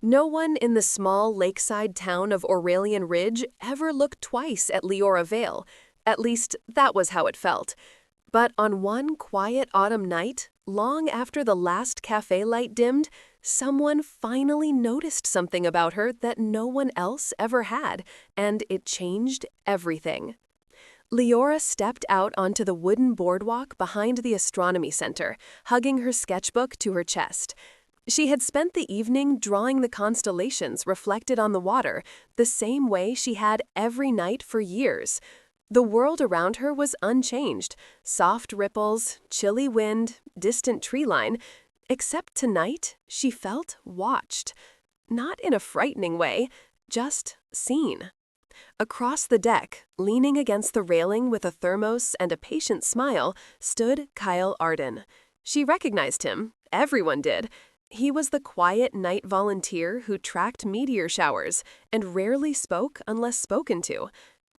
No one in the small lakeside town of Aurelian Ridge ever looked twice at Leora Vale. At least, that was how it felt. But on one quiet autumn night, long after the last cafe light dimmed, someone finally noticed something about her that no one else ever had, and it changed everything. Leora stepped out onto the wooden boardwalk behind the astronomy center, hugging her sketchbook to her chest. She had spent the evening drawing the constellations reflected on the water, the same way she had every night for years. The world around her was unchanged, soft ripples, chilly wind, distant tree line, except tonight she felt watched. Not in a frightening way, just seen. Across the deck, leaning against the railing with a thermos and a patient smile, stood Kyle Arden. She recognized him. Everyone did. He was the quiet night volunteer who tracked meteor showers and rarely spoke unless spoken to.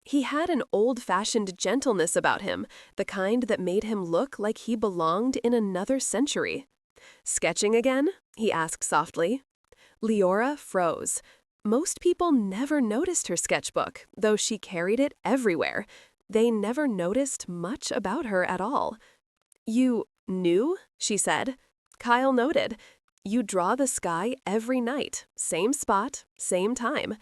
He had an old-fashioned gentleness about him, the kind that made him look like he belonged in another century. "Sketching again?" he asked softly. Leora froze. Most people never noticed her sketchbook, though she carried it everywhere. They never noticed much about her at all. "You knew?" she said. Kyle noted. "You draw the sky every night, same spot, same time."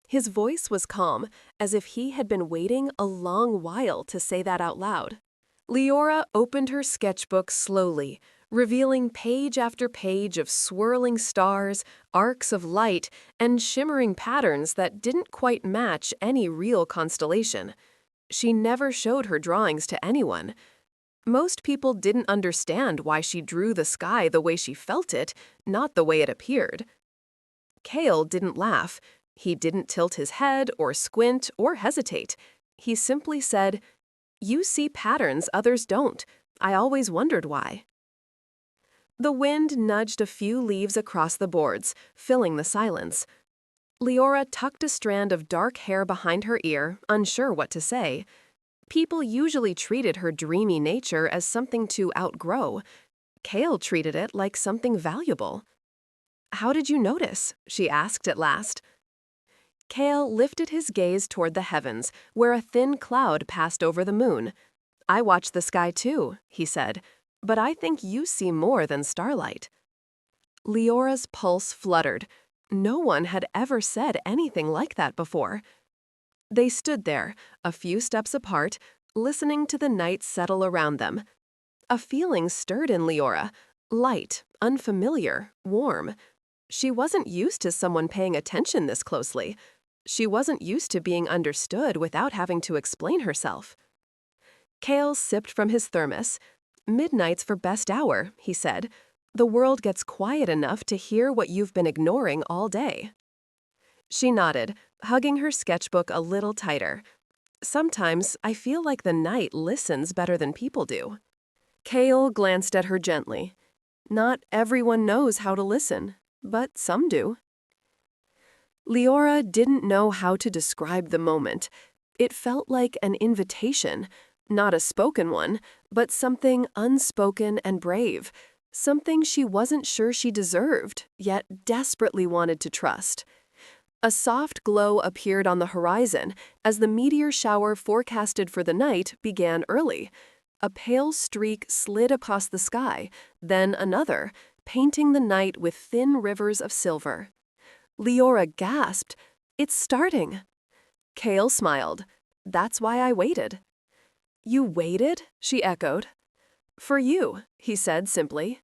His voice was calm, as if he had been waiting a long while to say that out loud. Leora opened her sketchbook slowly, revealing page after page of swirling stars, arcs of light, and shimmering patterns that didn't quite match any real constellation. She never showed her drawings to anyone. Most people didn't understand why she drew the sky the way she felt it, not the way it appeared. Cale didn't laugh. He didn't tilt his head or squint or hesitate. He simply said, "You see patterns others don't. I always wondered why." The wind nudged a few leaves across the boards, filling the silence. Leora tucked a strand of dark hair behind her ear, unsure what to say. People usually treated her dreamy nature as something to outgrow. Cale treated it like something valuable. "How did you notice?" she asked at last. Cale lifted his gaze toward the heavens, where a thin cloud passed over the moon. "I watch the sky too," he said, "but I think you see more than starlight." Leora's pulse fluttered. No one had ever said anything like that before. They stood there, a few steps apart, listening to the night settle around them. A feeling stirred in Leora, light, unfamiliar, warm. She wasn't used to someone paying attention this closely. She wasn't used to being understood without having to explain herself. Cale sipped from his thermos. "Midnight's for best hour," he said. "The world gets quiet enough to hear what you've been ignoring all day." She nodded, hugging her sketchbook a little tighter. "Sometimes I feel like the night listens better than people do." Cale glanced at her gently. "Not everyone knows how to listen, but some do." Leora didn't know how to describe the moment. It felt like an invitation, not a spoken one, but something unspoken and brave, something she wasn't sure she deserved, yet desperately wanted to trust. A soft glow appeared on the horizon as the meteor shower forecasted for the night began early. A pale streak slid across the sky, then another, painting the night with thin rivers of silver. Leora gasped, "It's starting." Cale smiled. "That's why I waited." "You waited?" she echoed. "For you," he said simply.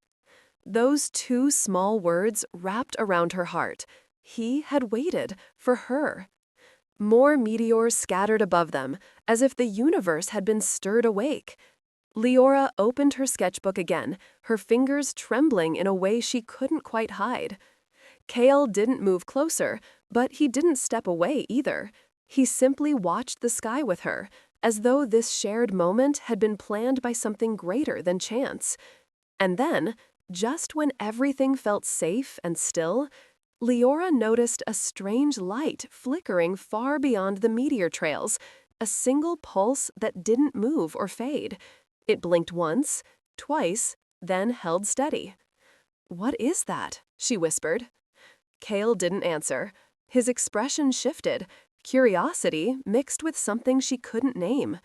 Those two small words wrapped around her heart. He had waited for her. More meteors scattered above them, as if the universe had been stirred awake. Leora opened her sketchbook again, her fingers trembling in a way she couldn't quite hide. Cale didn't move closer, but he didn't step away either. He simply watched the sky with her, as though this shared moment had been planned by something greater than chance. And then, just when everything felt safe and still, Leora noticed a strange light flickering far beyond the meteor trails, a single pulse that didn't move or fade. It blinked once, twice, then held steady. "What is that?" she whispered. Kale didn't answer. His expression shifted, curiosity mixed with something she couldn't name.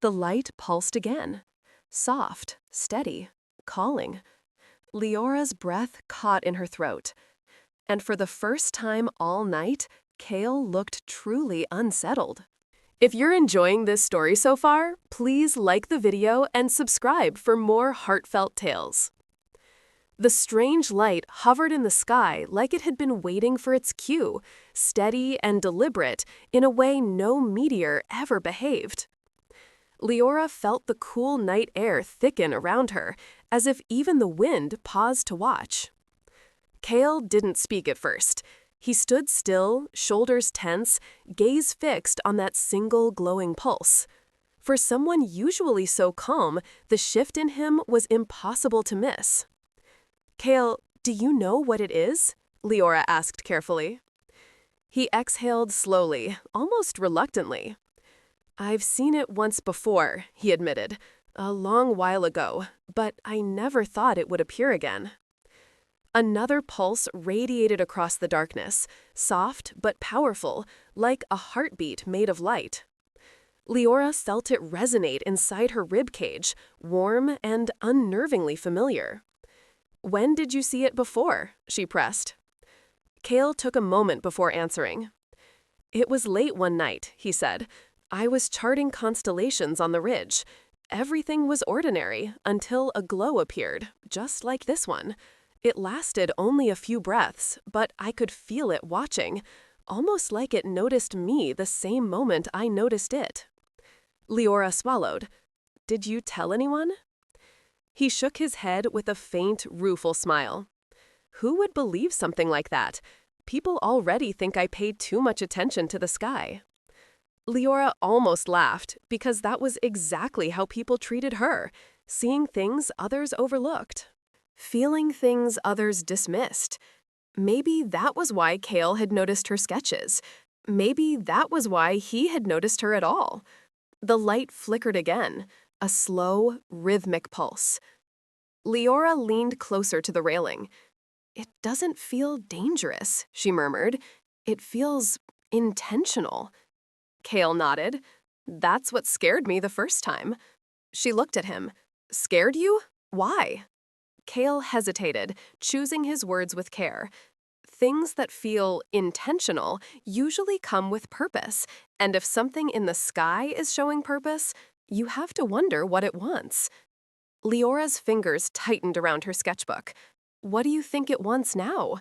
The light pulsed again. Soft, steady, calling. Leora's breath caught in her throat. And for the first time all night, Kale looked truly unsettled. If you're enjoying this story so far, please like the video and subscribe for more heartfelt tales. The strange light hovered in the sky like it had been waiting for its cue, steady and deliberate in a way no meteor ever behaved. Leora felt the cool night air thicken around her, as if even the wind paused to watch. Kale didn't speak at first. He stood still, shoulders tense, gaze fixed on that single glowing pulse. For someone usually so calm, the shift in him was impossible to miss. "Kale, do you know what it is?" Leora asked carefully. He exhaled slowly, almost reluctantly. "I've seen it once before," he admitted, "a long while ago, but I never thought it would appear again." Another pulse radiated across the darkness, soft but powerful, like a heartbeat made of light. Leora felt it resonate inside her ribcage, warm and unnervingly familiar. "When did you see it before?" she pressed. Kale took a moment before answering. "It was late one night," he said. "I was charting constellations on the ridge. Everything was ordinary until a glow appeared, just like this one. It lasted only a few breaths, but I could feel it watching, almost like it noticed me the same moment I noticed it." Leora swallowed. "Did you tell anyone?" He shook his head with a faint, rueful smile. "Who would believe something like that? People already think I paid too much attention to the sky." Leora almost laughed, because that was exactly how people treated her, seeing things others overlooked. Feeling things others dismissed. Maybe that was why Kale had noticed her sketches. Maybe that was why he had noticed her at all. The light flickered again, a slow, rhythmic pulse. Leora leaned closer to the railing. "It doesn't feel dangerous," she murmured. "It feels intentional." Kale nodded. "That's what scared me the first time." She looked at him. "Scared you? Why?" Kale hesitated, choosing his words with care. Things that feel intentional usually come with purpose, and if something in the sky is showing purpose, you have to wonder what it wants. Leora's fingers tightened around her sketchbook. "What do you think it wants now?"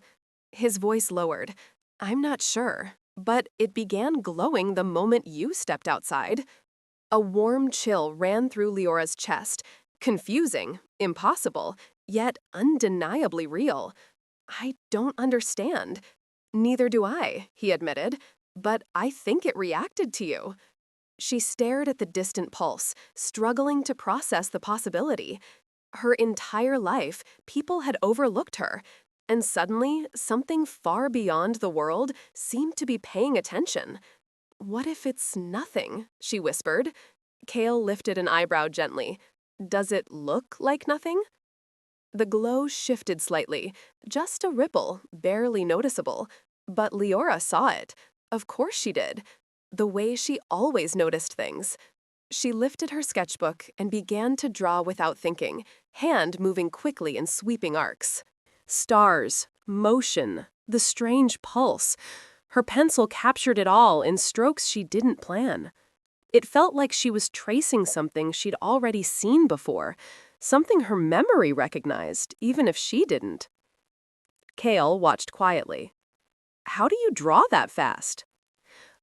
His voice lowered. "I'm not sure, but it began glowing the moment you stepped outside." A warm chill ran through Leora's chest, confusing, impossible, yet undeniably real. "I don't understand." "Neither do I," he admitted, "but I think it reacted to you." She stared at the distant pulse, struggling to process the possibility. Her entire life, people had overlooked her, and suddenly, something far beyond the world seemed to be paying attention. "What if it's nothing?" she whispered. Kale lifted an eyebrow gently. "Does it look like nothing?" The glow shifted slightly, just a ripple, barely noticeable. But Leora saw it. Of course she did. The way she always noticed things. She lifted her sketchbook and began to draw without thinking, hand moving quickly in sweeping arcs. Stars, motion, the strange pulse. Her pencil captured it all in strokes she didn't plan. It felt like she was tracing something she'd already seen before, something her memory recognized, even if she didn't. Kale watched quietly. "How do you draw that fast?"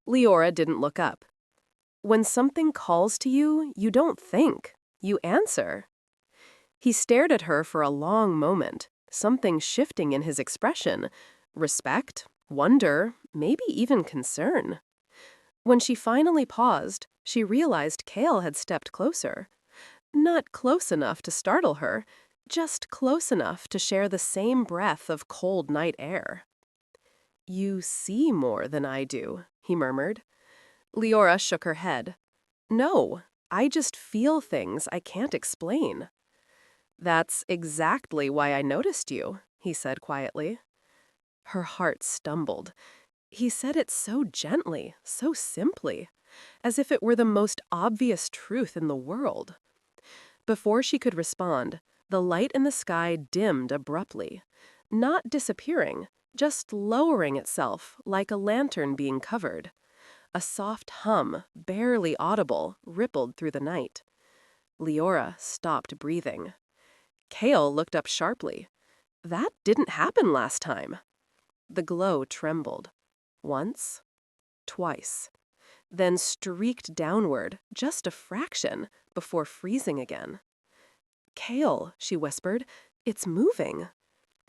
Leora didn't look up. "When something calls to you, you don't think. You answer." He stared at her for a long moment, something shifting in his expression. Respect, wonder, maybe even concern. When she finally paused, she realized Kale had stepped closer. Not close enough to startle her, just close enough to share the same breath of cold night air. "You see more than I do," he murmured. Leora shook her head. "No, I just feel things I can't explain." "That's exactly why I noticed you," he said quietly. Her heart stumbled. He said it so gently, so simply, as if it were the most obvious truth in the world. Before she could respond, the light in the sky dimmed abruptly, not disappearing, just lowering itself like a lantern being covered. A soft hum, barely audible, rippled through the night. Leora stopped breathing. Kale looked up sharply. That didn't happen last time. The glow trembled. Once, twice, then streaked downward, just a fraction, before freezing again. Kale, she whispered, it's moving.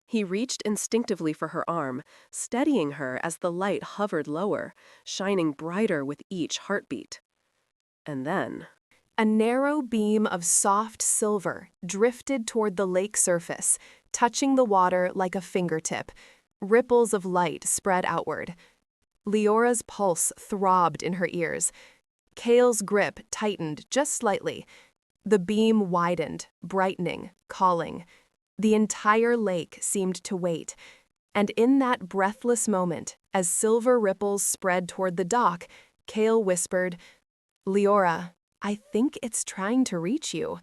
He reached instinctively for her arm, steadying her as the light hovered lower, shining brighter with each heartbeat. And then, a narrow beam of soft silver drifted toward the lake surface, touching the water like a fingertip. Ripples of light spread outward. Leora's pulse throbbed in her ears. Kale's grip tightened just slightly. The beam widened, brightening, calling. The entire lake seemed to wait. And in that breathless moment, as silver ripples spread toward the dock, Kale whispered, "Leora, I think it's trying to reach you."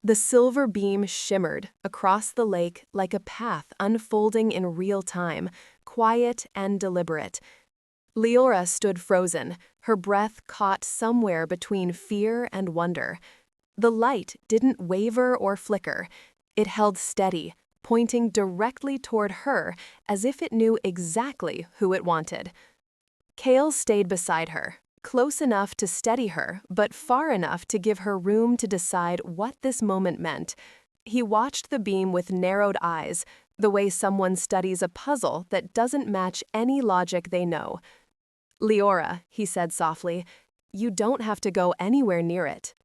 The silver beam shimmered across the lake like a path unfolding in real time, quiet and deliberate. Leora stood frozen, her breath caught somewhere between fear and wonder. The light didn't waver or flicker. It held steady, pointing directly toward her as if it knew exactly who it wanted. Kale stayed beside her, close enough to steady her, but far enough to give her room to decide what this moment meant. He watched the beam with narrowed eyes, the way someone studies a puzzle that doesn't match any logic they know. "Leora," he said softly, "you don't have to go anywhere near it."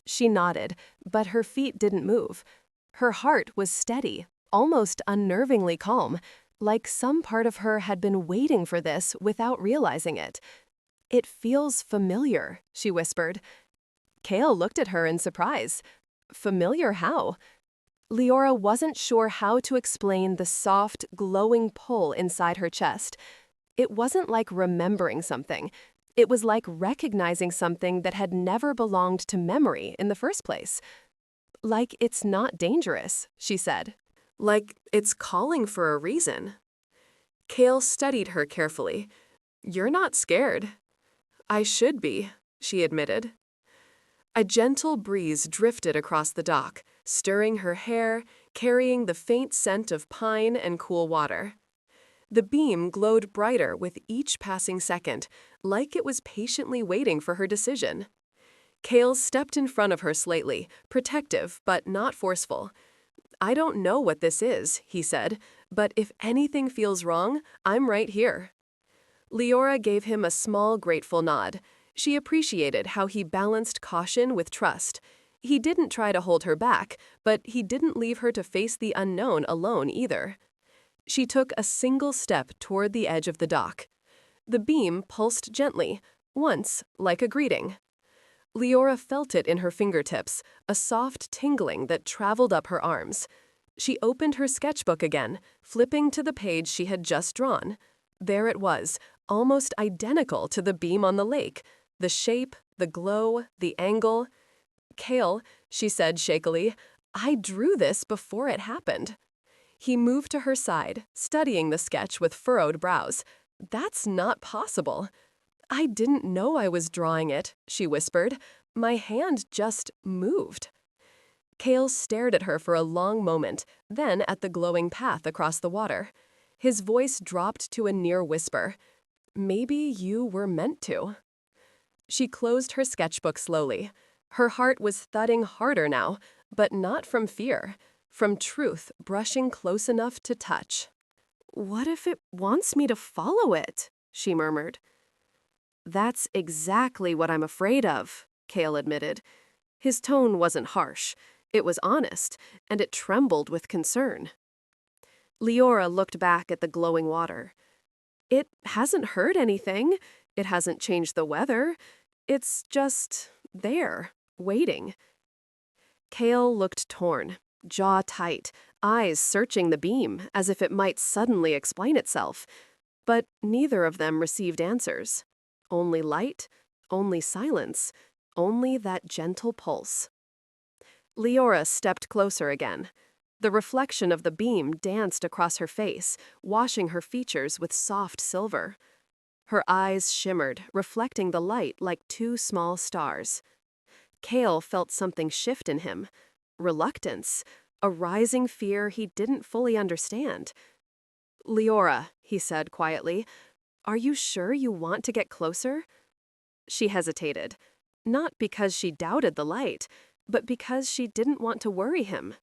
She nodded, but her feet didn't move. Her heart was steady, almost unnervingly calm, like some part of her had been waiting for this without realizing it. "It feels familiar," she whispered. Kale looked at her in surprise. Familiar how? Leora wasn't sure how to explain the soft, glowing pull inside her chest. It wasn't like remembering something. It was like recognizing something that had never belonged to memory in the first place. "Like it's not dangerous," she said. "Like it's calling for a reason." Kale studied her carefully. "You're not scared." "I should be," she admitted. A gentle breeze drifted across the dock, stirring her hair, carrying the faint scent of pine and cool water. The beam glowed brighter with each passing second, like it was patiently waiting for her decision. Kale stepped in front of her slightly, protective but not forceful. "I don't know what this is," he said, "but if anything feels wrong, I'm right here." Leora gave him a small, grateful nod. She appreciated how he balanced caution with trust. He didn't try to hold her back, but he didn't leave her to face the unknown alone either. She took a single step toward the edge of the dock. The beam pulsed gently, once like a greeting. Leora felt it in her fingertips, a soft tingling that traveled up her arms. She opened her sketchbook again, flipping to the page she had just drawn. There it was, almost identical to the beam on the lake. The shape, the glow, the angle. "Kale," she said shakily, "I drew this before it happened." He moved to her side, studying the sketch with furrowed brows. "That's not possible." "I didn't know I was drawing it," she whispered. "My hand just moved." Kale stared at her for a long moment, then at the glowing path across the water. His voice dropped to a near whisper. "Maybe you were meant to." She closed her sketchbook slowly. Her heart was thudding harder now, but not from fear, from truth brushing close enough to touch. "What if it wants me to follow it?" she murmured. "That's exactly what I'm afraid of," Kale admitted. His tone wasn't harsh. It was honest, and it trembled with concern. Leora looked back at the glowing water. "It hasn't hurt anything. It hasn't changed the weather. It's just there, waiting." Kale looked torn, jaw tight, eyes searching the beam as if it might suddenly explain itself. But neither of them received answers. Only light, only silence, only that gentle pulse. Leora stepped closer again. The reflection of the beam danced across her face, washing her features with soft silver. Her eyes shimmered, reflecting the light like two small stars. Kale felt something shift in him. Reluctance, a rising fear he didn't fully understand. "Leora," he said quietly, "are you sure you want to get closer?" She hesitated, not because she doubted the light, but because she didn't want to worry him.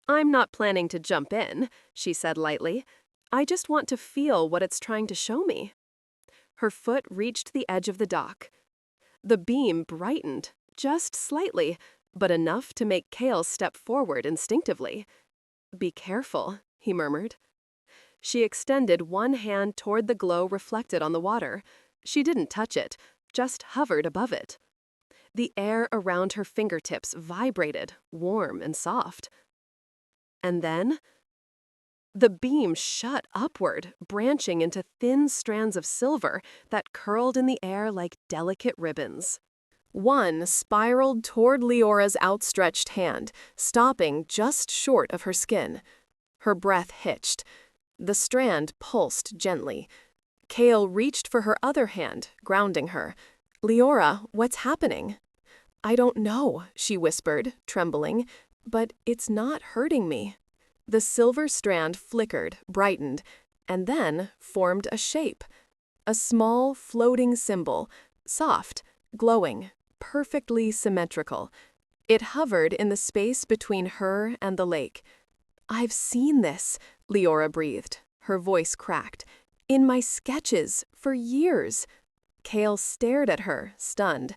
"I'm not planning to jump in," she said lightly. "I just want to feel what it's trying to show me." Her foot reached the edge of the dock. The beam brightened, just slightly, but enough to make Kale step forward instinctively. "Be careful," he murmured. She extended one hand toward the glow reflected on the water. She didn't touch it, just hovered above it. The air around her fingertips vibrated, warm and soft. And then the beam shot upward, branching into thin strands of silver that curled in the air like delicate ribbons. One spiraled toward Leora's outstretched hand, stopping just short of her skin. Her breath hitched. The strand pulsed gently. Kale reached for her other hand, grounding her. "Leora, what's happening?" "I don't know," she whispered, trembling, "but it's not hurting me." The silver strand flickered, brightened, and then formed a shape. A small, floating symbol, soft, glowing, perfectly symmetrical. It hovered in the space between her and the lake. "I've seen this," Leora breathed. Her voice cracked. "In my sketches, for years." Kale stared at her, stunned.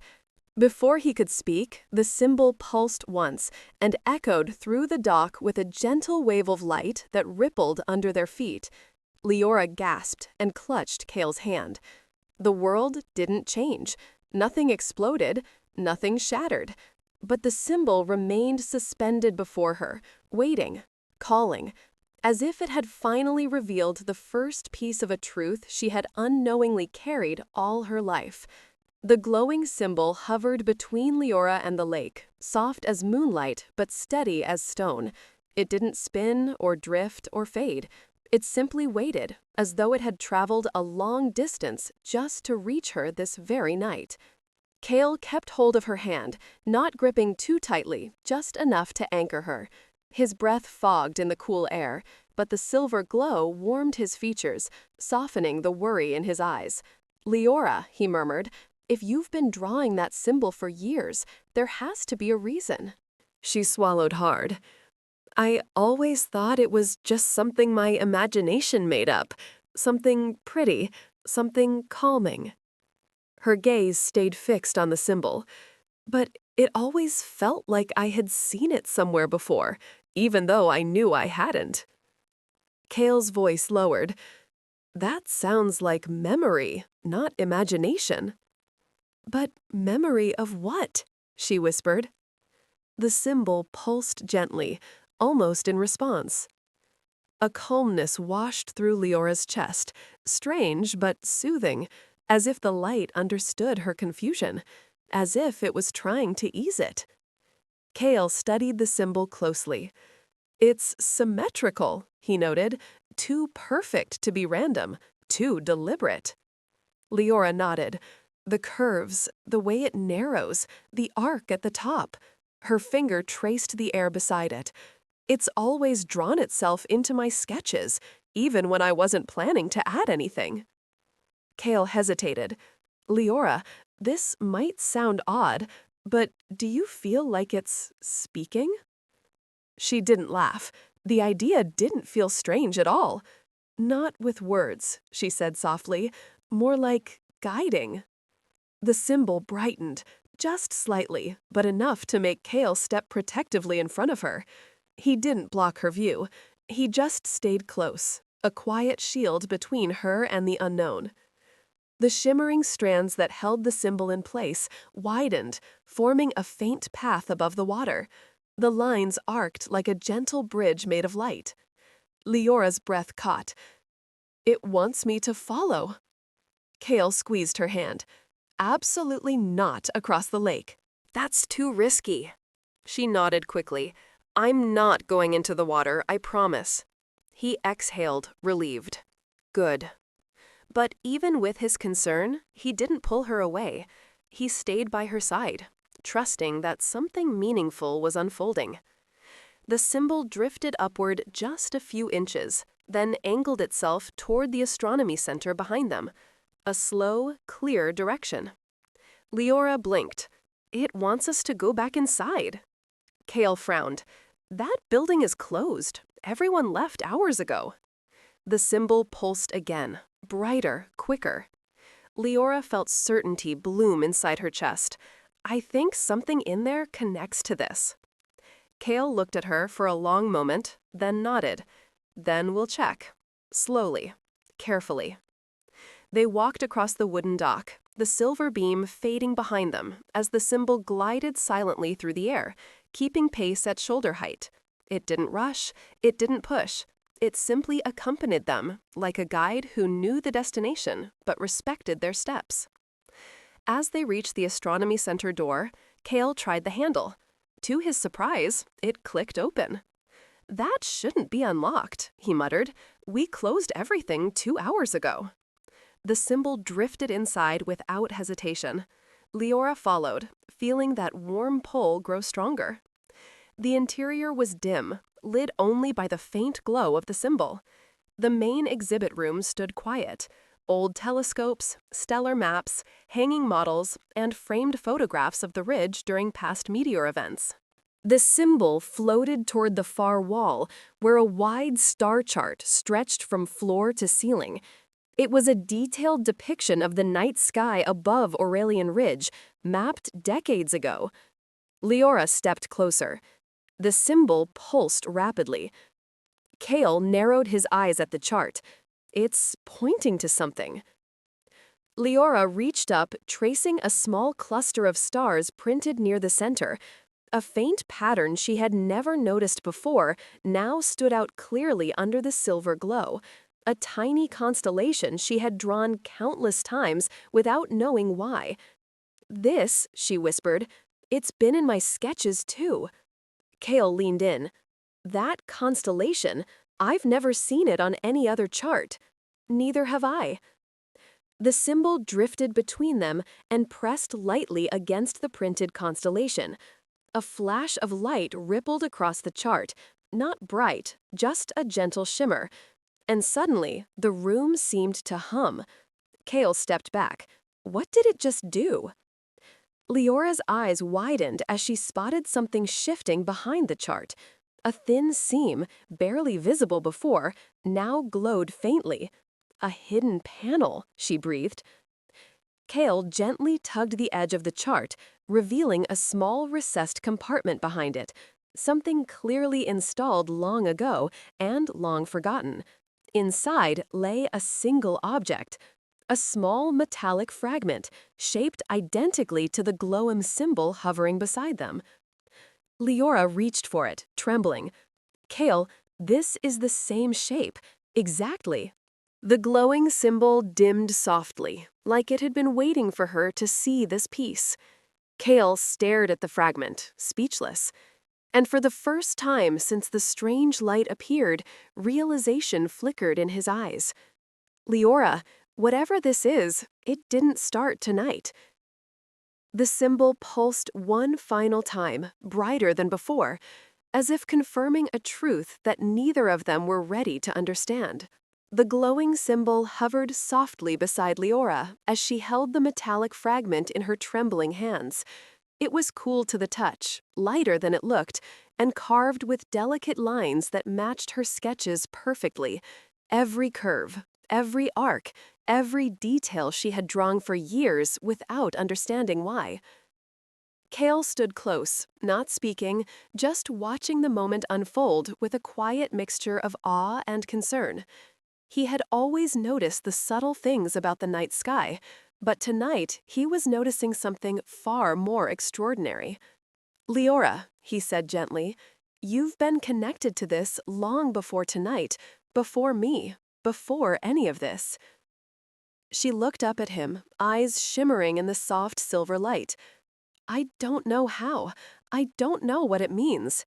Before he could speak, the symbol pulsed once and echoed through the dock with a gentle wave of light that rippled under their feet. Leora gasped and clutched Kale's hand. The world didn't change. Nothing exploded, nothing shattered. But the symbol remained suspended before her, waiting, calling, as if it had finally revealed the first piece of a truth she had unknowingly carried all her life. The glowing symbol hovered between Leora and the lake, soft as moonlight but steady as stone. It didn't spin or drift or fade. It simply waited, as though it had traveled a long distance just to reach her this very night. Kale kept hold of her hand, not gripping too tightly, just enough to anchor her. His breath fogged in the cool air, but the silver glow warmed his features, softening the worry in his eyes. "Leora," he murmured, "if you've been drawing that symbol for years, there has to be a reason." She swallowed hard. "I always thought it was just something my imagination made up, something pretty, something calming." Her gaze stayed fixed on the symbol. "But it always felt like I had seen it somewhere before, even though I knew I hadn't." Kale's voice lowered. "That sounds like memory, not imagination." "But memory of what?" she whispered. The symbol pulsed gently, almost in response. A calmness washed through Leora's chest, strange but soothing, as if the light understood her confusion, as if it was trying to ease it. Kale studied the symbol closely. "It's symmetrical," he noted, "too perfect to be random, too deliberate." Leora nodded. "The curves, the way it narrows, the arc at the top." Her finger traced the air beside it. "It's always drawn itself into my sketches, even when I wasn't planning to add anything." Kale hesitated. "Leora, this might sound odd, but do you feel like it's speaking?" She didn't laugh. The idea didn't feel strange at all. "Not with words," she said softly, "more like guiding." The symbol brightened, just slightly, but enough to make Kale step protectively in front of her. He didn't block her view. He just stayed close, a quiet shield between her and the unknown. The shimmering strands that held the symbol in place widened, forming a faint path above the water. The lines arced like a gentle bridge made of light. Leora's breath caught. It wants me to follow. Kale squeezed her hand. Absolutely not across the lake. That's too risky. She nodded quickly. I'm not going into the water, I promise. He exhaled, relieved. Good. But even with his concern, he didn't pull her away. He stayed by her side, trusting that something meaningful was unfolding. The symbol drifted upward just a few inches, then angled itself toward the astronomy center behind them. A slow, clear direction. Leora blinked. It wants us to go back inside. Kale frowned. That building is closed. Everyone left hours ago. The symbol pulsed again, brighter, quicker. Leora felt certainty bloom inside her chest. I think something in there connects to this. Kale looked at her for a long moment, then nodded. Then we'll check. Slowly, carefully. They walked across the wooden dock, the silver beam fading behind them as the symbol glided silently through the air, keeping pace at shoulder height. It didn't rush, it didn't push. It simply accompanied them, like a guide who knew the destination but respected their steps. As they reached the astronomy center door, Kale tried the handle. To his surprise, it clicked open. That shouldn't be unlocked, he muttered. We closed everything 2 hours ago. The symbol drifted inside without hesitation. Leora followed, feeling that warm pull grow stronger. The interior was dim, lit only by the faint glow of the symbol. The main exhibit room stood quiet. Old telescopes, stellar maps, hanging models, and framed photographs of the ridge during past meteor events. The symbol floated toward the far wall, where a wide star chart stretched from floor to ceiling. It was a detailed depiction of the night sky above Aurelian Ridge, mapped decades ago. Leora stepped closer. The symbol pulsed rapidly. Kale narrowed his eyes at the chart. It's pointing to something. Leora reached up, tracing a small cluster of stars printed near the center. A faint pattern she had never noticed before now stood out clearly under the silver glow. A tiny constellation she had drawn countless times without knowing why. This, she whispered, it's been in my sketches too. Kale leaned in. That constellation, I've never seen it on any other chart. Neither have I. The symbol drifted between them and pressed lightly against the printed constellation. A flash of light rippled across the chart, not bright, just a gentle shimmer. And suddenly, the room seemed to hum. Kale stepped back. What did it just do? Leora's eyes widened as she spotted something shifting behind the chart. A thin seam, barely visible before, now glowed faintly. A hidden panel, she breathed. Kale gently tugged the edge of the chart, revealing a small recessed compartment behind it, something clearly installed long ago and long forgotten. Inside lay a single object, a small metallic fragment, shaped identically to the gloam symbol hovering beside them. Leora reached for it, trembling. Kale, this is the same shape, exactly. The glowing symbol dimmed softly, like it had been waiting for her to see this piece. Kale stared at the fragment, speechless. And for the first time since the strange light appeared, realization flickered in his eyes. Leora, whatever this is, it didn't start tonight. The symbol pulsed one final time, brighter than before, as if confirming a truth that neither of them were ready to understand. The glowing symbol hovered softly beside Leora as she held the metallic fragment in her trembling hands. It was cool to the touch, lighter than it looked, and carved with delicate lines that matched her sketches perfectly. Every curve, every arc, every detail she had drawn for years without understanding why. Kale stood close, not speaking, just watching the moment unfold with a quiet mixture of awe and concern. He had always noticed the subtle things about the night sky, but tonight he was noticing something far more extraordinary. Leora, he said gently, you've been connected to this long before tonight, before me, before any of this. She looked up at him, eyes shimmering in the soft silver light. I don't know how. I don't know what it means.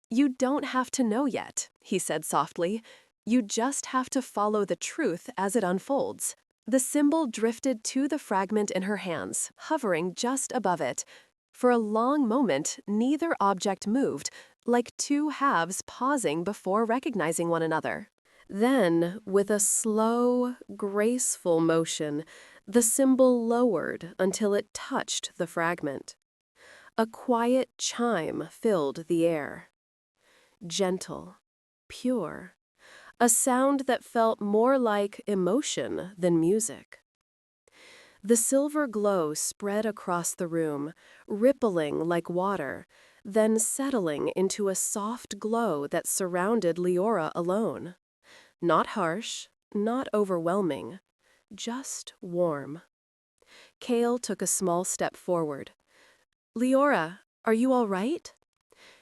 You don't have to know yet, he said softly. You just have to follow the truth as it unfolds. The symbol drifted to the fragment in her hands, hovering just above it. For a long moment, neither object moved, like two halves pausing before recognizing one another. Then, with a slow, graceful motion, the symbol lowered until it touched the fragment. A quiet chime filled the air. Gentle, pure, a sound that felt more like emotion than music. The silver glow spread across the room, rippling like water, then settling into a soft glow that surrounded Leora alone. Not harsh, not overwhelming, just warm. Kale took a small step forward. Leora, are you all right?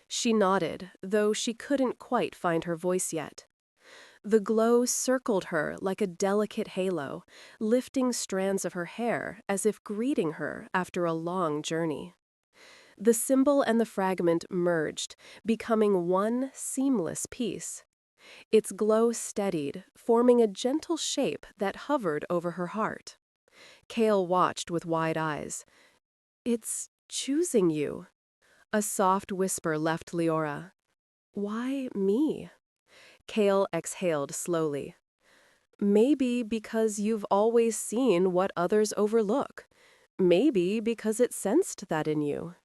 She nodded, though she couldn't quite find her voice yet. The glow circled her like a delicate halo, lifting strands of her hair as if greeting her after a long journey. The symbol and the fragment merged, becoming one seamless piece. Its glow steadied, forming a gentle shape that hovered over her heart. Kale watched with wide eyes. It's choosing you. A soft whisper left Leora. Why me? Kale exhaled slowly. Maybe because you've always seen what others overlook. Maybe because it sensed that in you.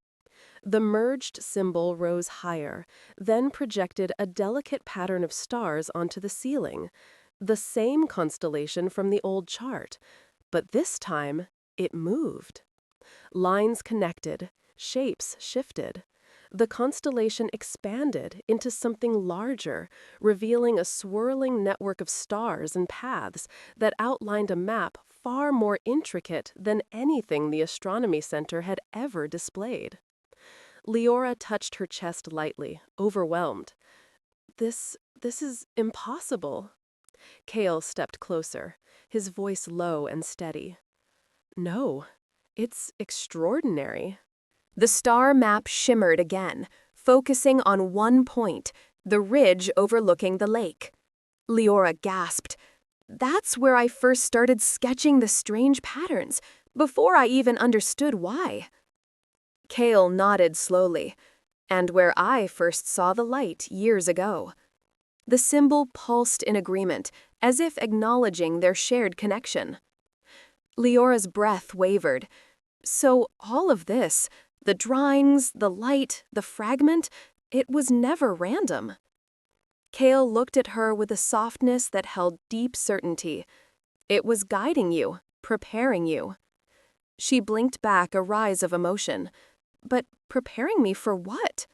The merged symbol rose higher, then projected a delicate pattern of stars onto the ceiling, the same constellation from the old chart, but this time it moved. Lines connected, shapes shifted. The constellation expanded into something larger, revealing a swirling network of stars and paths that outlined a map far more intricate than anything the Astronomy Center had ever displayed. Leora touched her chest lightly, overwhelmed. This is impossible. Kale stepped closer, his voice low and steady. No, it's extraordinary. The star map shimmered again, focusing on one point, the ridge overlooking the lake. Leora gasped. That's where I first started sketching the strange patterns, before I even understood why. Kale nodded slowly, and where I first saw the light years ago. The symbol pulsed in agreement, as if acknowledging their shared connection. Leora's breath wavered. So all of this, the drawings, the light, the fragment, it was never random. Kale looked at her with a softness that held deep certainty. It was guiding you, preparing you. She blinked back a rise of emotion. But preparing me for what?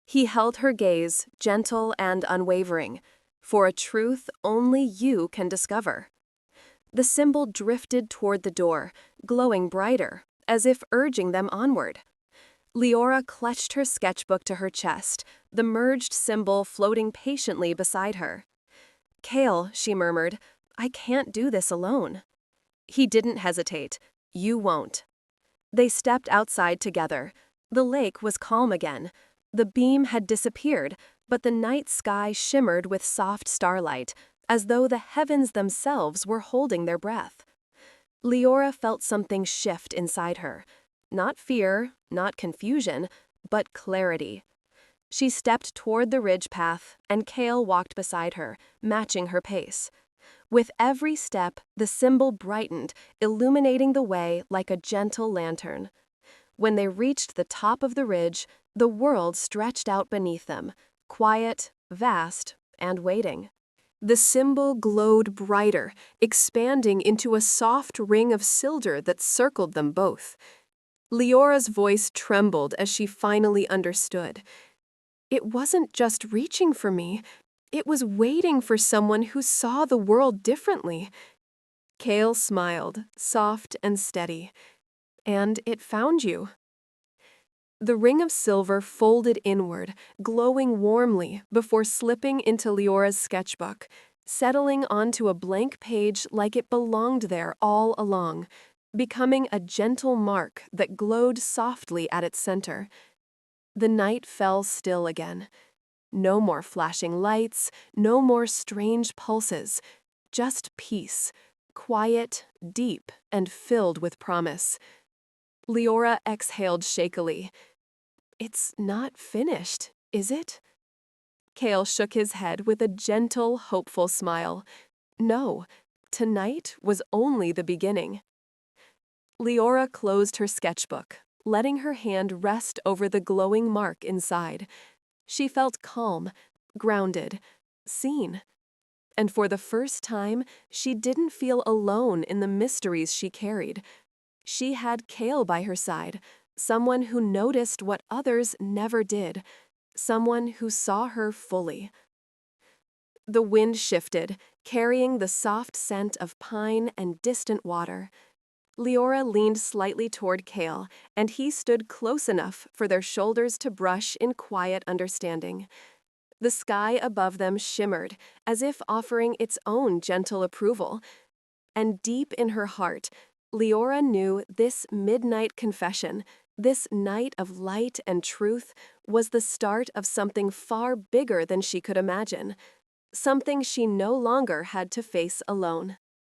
He held her gaze, gentle and unwavering, for a truth only you can discover. The symbol drifted toward the door, glowing brighter, as if urging them onward. Leora clutched her sketchbook to her chest, the merged symbol floating patiently beside her. Kale, she murmured, I can't do this alone. He didn't hesitate. You won't. They stepped outside together. The lake was calm again. The beam had disappeared, but the night sky shimmered with soft starlight, as though the heavens themselves were holding their breath. Leora felt something shift inside her. Not fear, not confusion, but clarity. She stepped toward the ridge path, and Kale walked beside her, matching her pace. With every step, the symbol brightened, illuminating the way like a gentle lantern. When they reached the top of the ridge, the world stretched out beneath them, quiet, vast, and waiting. The symbol glowed brighter, expanding into a soft ring of silver that circled them both. Leora's voice trembled as she finally understood. It wasn't just reaching for me, it was waiting for someone who saw the world differently. Kale smiled, soft and steady. And it found you. The ring of silver folded inward, glowing warmly before slipping into Leora's sketchbook, settling onto a blank page like it belonged there all along, becoming a gentle mark that glowed softly at its center. The night fell still again. No more flashing lights, no more strange pulses, just peace, quiet, deep, and filled with promise. Leora exhaled shakily. It's not finished, is it? Kale shook his head with a gentle, hopeful smile. No, tonight was only the beginning. Leora closed her sketchbook, letting her hand rest over the glowing mark inside. She felt calm, grounded, seen. And for the first time, she didn't feel alone in the mysteries she carried. She had Kale by her side, someone who noticed what others never did, someone who saw her fully. The wind shifted, carrying the soft scent of pine and distant water. Leora leaned slightly toward Kale, and he stood close enough for their shoulders to brush in quiet understanding. The sky above them shimmered, as if offering its own gentle approval. And deep in her heart, Leora knew this midnight confession, this night of light and truth, was the start of something far bigger than she could imagine, something she no longer had to face alone.